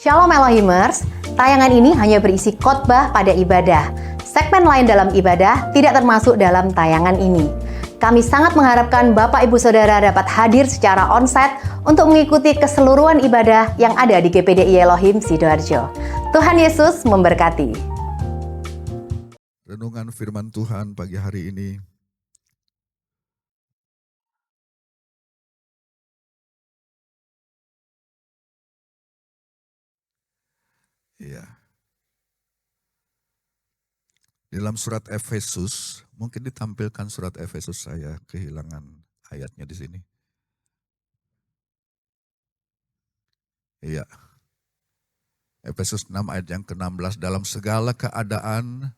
Shalom Elohimers, tayangan ini hanya berisi khotbah pada ibadah. Segmen lain dalam ibadah tidak termasuk dalam tayangan ini. Kami sangat mengharapkan Bapak Ibu Saudara dapat hadir secara onsite untuk mengikuti keseluruhan ibadah yang ada di GPDI Elohim Sidoarjo. Tuhan Yesus memberkati. Renungan firman Tuhan pagi hari ini. Ya. Dalam surat Efesus, mungkin ditampilkan surat Efesus, saya kehilangan ayatnya di sini. Iya. Efesus 6 ayat yang ke-16, dalam segala keadaan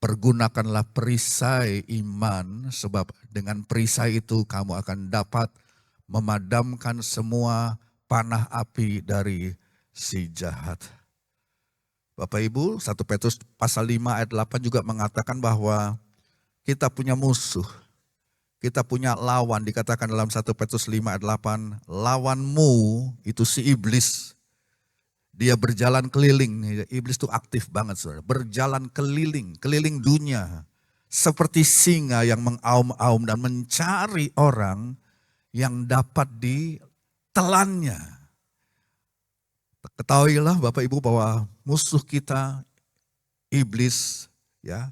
pergunakanlah perisai iman, sebab dengan perisai itu kamu akan dapat memadamkan semua panah api dari si jahat. Bapak Ibu, 1 Petrus pasal 5 ayat 8 juga mengatakan bahwa kita punya musuh, kita punya lawan, dikatakan dalam 1 Petrus 5 ayat 8, lawanmu itu si iblis. Dia berjalan keliling, iblis itu aktif banget saudara, berjalan keliling dunia. Seperti singa yang mengaum-aum dan mencari orang yang dapat ditelannya. Ketahuilah Bapak Ibu bahwa musuh kita, iblis, ya,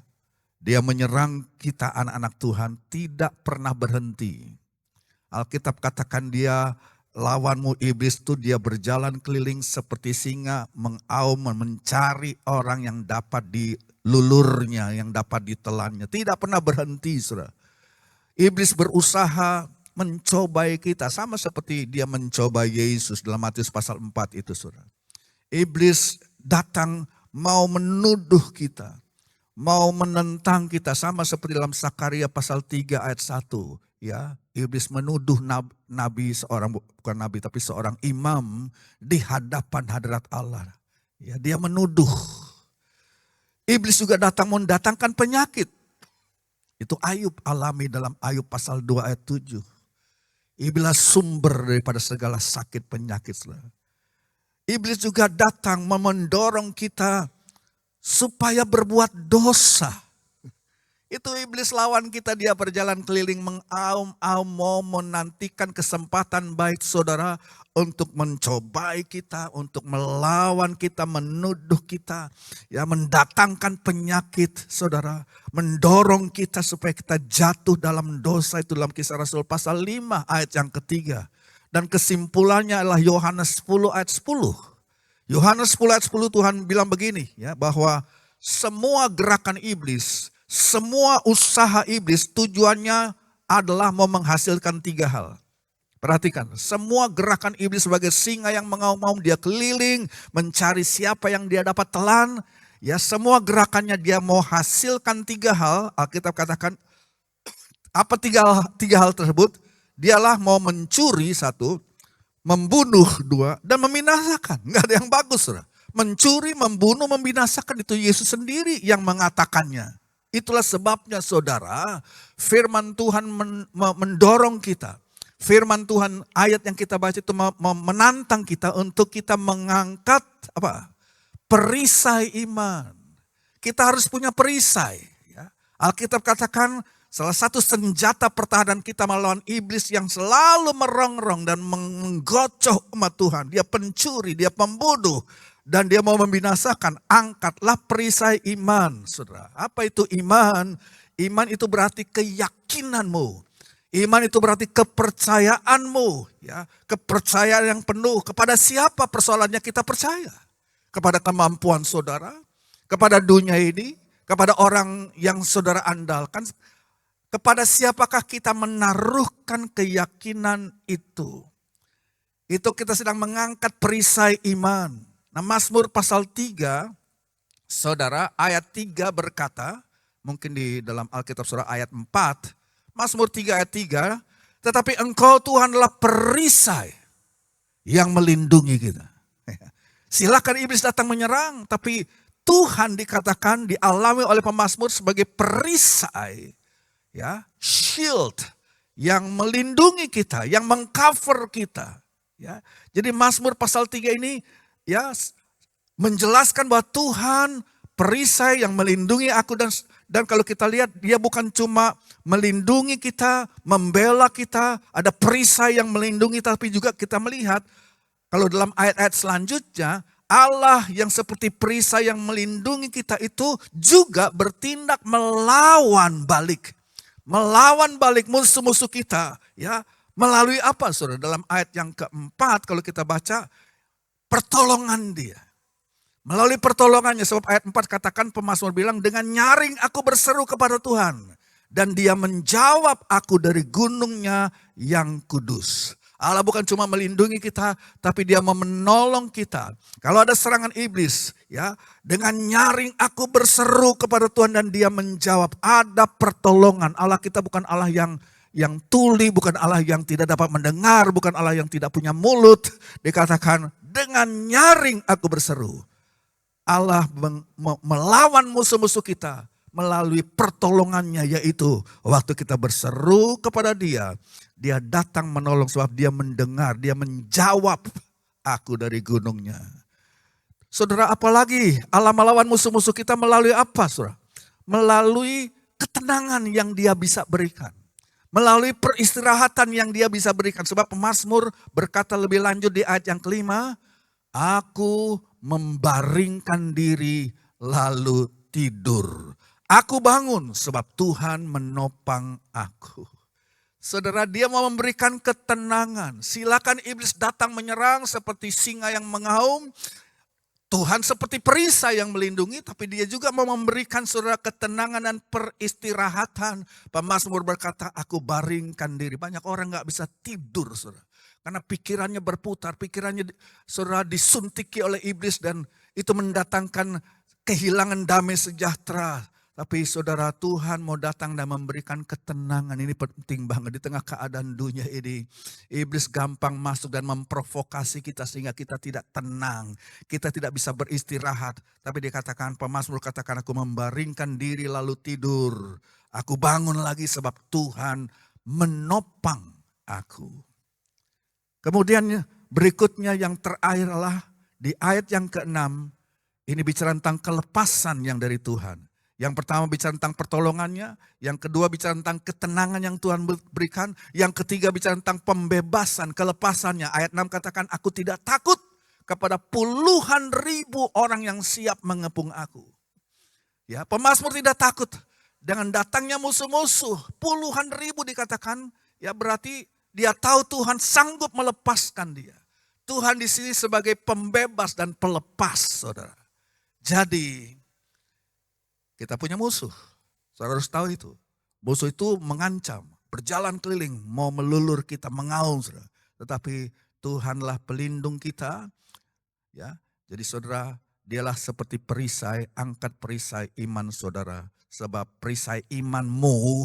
dia menyerang kita anak-anak Tuhan tidak pernah berhenti. Alkitab katakan dia, lawanmu iblis itu dia berjalan keliling seperti singa, mengaum, mencari orang yang dapat dilulurnya, yang dapat ditelannya. Tidak pernah berhenti, saudara. Iblis berusaha mencobai kita, sama seperti dia mencobai Yesus dalam Matius pasal 4 itu, saudara. Iblis datang mau menuduh kita, mau menentang kita, sama seperti dalam Sakaria pasal 3 ayat 1. Ya, iblis menuduh nabi, seorang, bukan nabi tapi seorang imam di hadapan hadirat Allah. Ya, dia menuduh. Iblis juga datang mendatangkan penyakit. Itu Ayub alami dalam Ayub pasal 2 ayat 7. Iblis sumber daripada segala sakit penyakit. Iblis juga datang mendorong kita supaya berbuat dosa. Itu iblis lawan kita, dia berjalan keliling mengaum-aum, mau menantikan kesempatan baik saudara untuk mencobai kita, untuk melawan kita, menuduh kita, ya, mendatangkan penyakit saudara, mendorong kita supaya kita jatuh dalam dosa. Itu dalam Kisah Rasul pasal 5 ayat yang ketiga. Dan kesimpulannya adalah Yohanes 10 ayat 10. Yohanes 10 ayat 10 Tuhan bilang begini, ya, bahwa semua gerakan iblis, semua usaha iblis tujuannya adalah mau menghasilkan 3 hal. Perhatikan, semua gerakan iblis sebagai singa yang mengaum-aum, dia keliling mencari siapa yang dia dapat telan. Ya, semua gerakannya dia mau hasilkan 3 hal. Alkitab katakan, apa tiga hal tersebut? Dialah mau mencuri 1, membunuh 2, dan membinasakan. Enggak ada yang bagus, saudara. Mencuri, membunuh, membinasakan, itu Yesus sendiri yang mengatakannya. Itulah sebabnya saudara, firman Tuhan mendorong kita. Firman Tuhan, ayat yang kita baca itu menantang kita untuk kita mengangkat apa? Perisai iman. Kita harus punya perisai. Ya. Alkitab katakan salah satu senjata pertahanan kita melawan iblis yang selalu merongrong dan menggocoh umat Tuhan. Dia pencuri, dia pembunuh. Dan dia mau membinasakan, angkatlah perisai iman, saudara. Apa itu iman? Iman itu berarti keyakinanmu. Iman itu berarti kepercayaanmu. Ya, kepercayaan yang penuh. Kepada siapa persoalannya kita percaya? Kepada kemampuan saudara? Kepada dunia ini? Kepada orang yang saudara andalkan? Kepada siapakah kita menaruhkan keyakinan itu? Itu kita sedang mengangkat perisai iman. Nah, Mazmur pasal 3, saudara, ayat 3 berkata, mungkin di dalam Alkitab surah ayat 4, Mazmur 3 ayat 3, tetapi engkau Tuhan adalah perisai yang melindungi kita. Silakan iblis datang menyerang, tapi Tuhan dikatakan dialami oleh pemazmur sebagai perisai, ya, shield yang melindungi kita, yang mengcover kita. Ya. Jadi Mazmur pasal 3 ini, ya, menjelaskan bahwa Tuhan perisai yang melindungi aku, dan kalau kita lihat dia bukan cuma melindungi kita, membela kita, ada perisai yang melindungi, tapi juga kita melihat kalau dalam ayat-ayat selanjutnya Allah yang seperti perisai yang melindungi kita itu juga bertindak melawan balik musuh-musuh kita, ya. Melalui apa, Saudara? Dalam ayat yang keempat kalau kita baca, pertolongan dia. Melalui pertolongannya, sebab ayat 4 katakan pemazmur bilang, dengan nyaring aku berseru kepada Tuhan, dan dia menjawab aku dari gunungnya yang kudus. Allah bukan cuma melindungi kita, tapi dia mau menolong kita. Kalau ada serangan iblis, ya, dengan nyaring aku berseru kepada Tuhan dan dia menjawab. Ada pertolongan. Allah kita bukan Allah yang tuli, bukan Allah yang tidak dapat mendengar, bukan Allah yang tidak punya mulut. Dikatakan dengan nyaring aku berseru. Allah melawan musuh-musuh kita melalui pertolongannya, yaitu waktu kita berseru kepada dia, dia datang menolong sebab dia mendengar, dia menjawab aku dari gunungnya. Saudara, apalagi Allah melawan musuh-musuh kita melalui apa, saudara? Melalui ketenangan yang dia bisa berikan. Melalui peristirahatan yang dia bisa berikan. Sebab pemazmur berkata lebih lanjut di ayat yang kelima, aku membaringkan diri lalu tidur. Aku bangun sebab Tuhan menopang aku. Saudara, dia mau memberikan ketenangan. Silakan iblis datang menyerang seperti singa yang mengaum. Tuhan seperti perisai yang melindungi, tapi dia juga mau memberikan saudara ketenangan dan peristirahatan. Pemazmur berkata, aku baringkan diri. Banyak orang gak bisa tidur, saudara. Karena pikirannya berputar, pikirannya saudara disuntiki oleh iblis dan itu mendatangkan kehilangan damai sejahtera. Tapi saudara, Tuhan mau datang dan memberikan ketenangan. Ini penting banget di tengah keadaan dunia ini. Iblis gampang masuk dan memprovokasi kita sehingga kita tidak tenang. Kita tidak bisa beristirahat. Tapi dikatakan, pemazmur katakan, aku membaringkan diri lalu tidur. Aku bangun lagi sebab Tuhan menopang aku. Kemudian berikutnya yang terakhir adalah di ayat yang ke-6. Ini bicara tentang kelepasan yang dari Tuhan. Yang pertama bicara tentang pertolongannya, yang kedua bicara tentang ketenangan yang Tuhan berikan, yang ketiga bicara tentang pembebasan, kelepasannya. Ayat 6 katakan, aku tidak takut kepada puluhan ribu orang yang siap mengepung aku. Ya, pemazmur tidak takut dengan datangnya musuh-musuh, puluhan ribu dikatakan, ya berarti dia tahu Tuhan sanggup melepaskan dia. Tuhan di sini sebagai pembebas dan pelepas, saudara. Jadi kita punya musuh, saudara harus tahu itu. Musuh itu mengancam, berjalan keliling, mau melulur kita, mengaum, saudara. Tetapi Tuhanlah pelindung kita. Ya, jadi saudara, dialah seperti perisai, angkat perisai iman saudara. Sebab perisai imanmu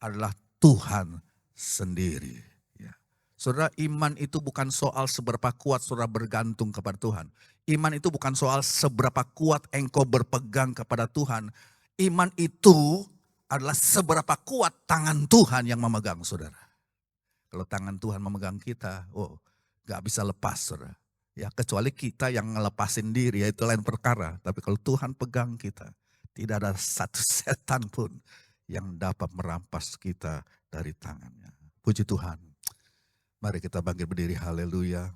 adalah Tuhan sendiri. Ya. Saudara, iman itu bukan soal seberapa kuat saudara bergantung kepada Tuhan. Iman itu bukan soal seberapa kuat engkau berpegang kepada Tuhan. Iman itu adalah seberapa kuat tangan Tuhan yang memegang, saudara. Kalau tangan Tuhan memegang kita, gak bisa lepas, saudara. Ya, kecuali kita yang ngelepasin diri, ya itu lain perkara. Tapi kalau Tuhan pegang kita, tidak ada satu setan pun yang dapat merampas kita dari tangannya. Puji Tuhan. Mari kita bangkit berdiri, haleluya.